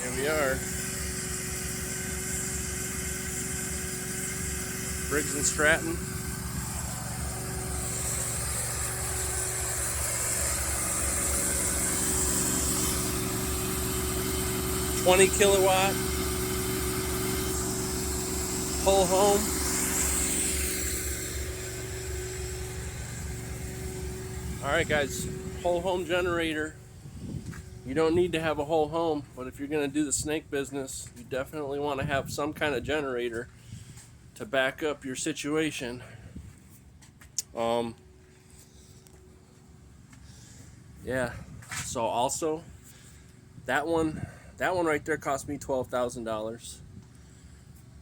Here we are, Briggs and Stratton. $20 kilowatt whole home. All right, guys, whole home generator. You don't need to have a whole home, but if you're going to do the snake business, you definitely want to have some kind of generator to back up your situation. Yeah. So also, that one right there cost me $12,000.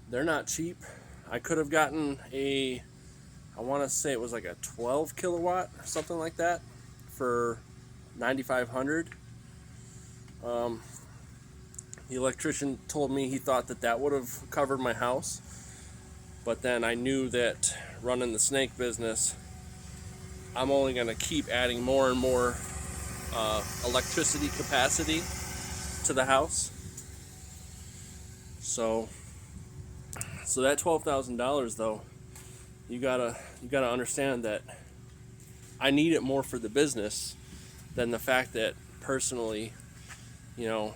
They're not cheap. I could have gotten I want to say it was like a 12 kilowatt or something like that for $9,500. The electrician told me he thought that would have covered my house, but then I knew that running the snake business, I'm only going to keep adding more and more electricity capacity to the house. So that $12,000 though, you gotta understand that I need it more for the business than the fact that personally, you know,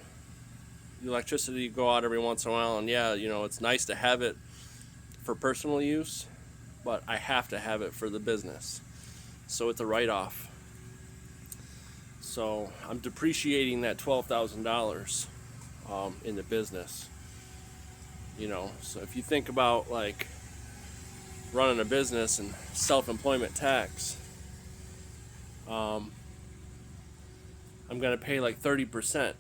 the electricity go out every once in a while, and yeah, you know, it's nice to have it for personal use, but I have to have it for the business. So it's a write-off. So I'm depreciating that $12,000 in the business. You know, so if you think about like running a business and self-employment tax, I'm going to pay like 30%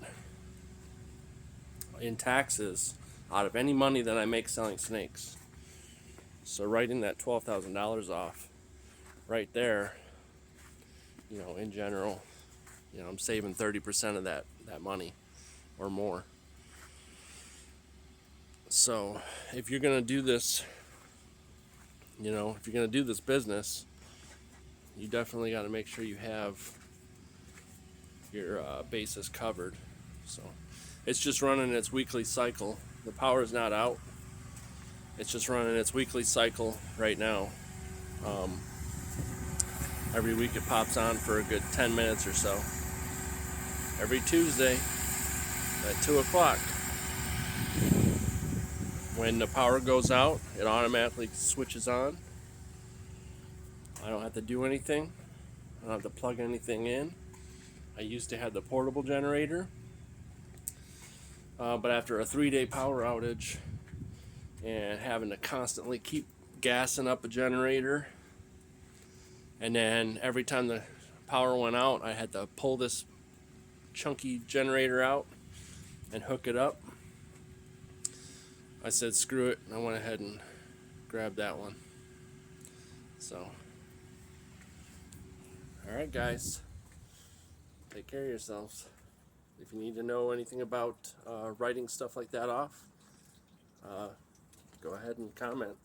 in taxes out of any money that I make selling snakes. So writing that $12,000 off right there, you know, in general, you know, I'm saving 30% of that money or more. So if you're going to do this, you know, if you're going to do this business, you definitely got to make sure you have your bases covered. So it's just running its weekly cycle. The power is not out. It's just running its weekly cycle right now. Every week it pops on for a good 10 minutes or so. Every Tuesday at 2 o'clock. When the power goes out, it automatically switches on. I don't have to do anything. I don't have to plug anything in. I used to have the portable generator. But after a 3-day power outage and having to constantly keep gassing up a generator, and then every time the power went out, I had to pull this chunky generator out and hook it up. I said screw it, and I went ahead and grabbed that one. So, alright guys, take care of yourselves. If you need to know anything about writing stuff like that off, go ahead and comment.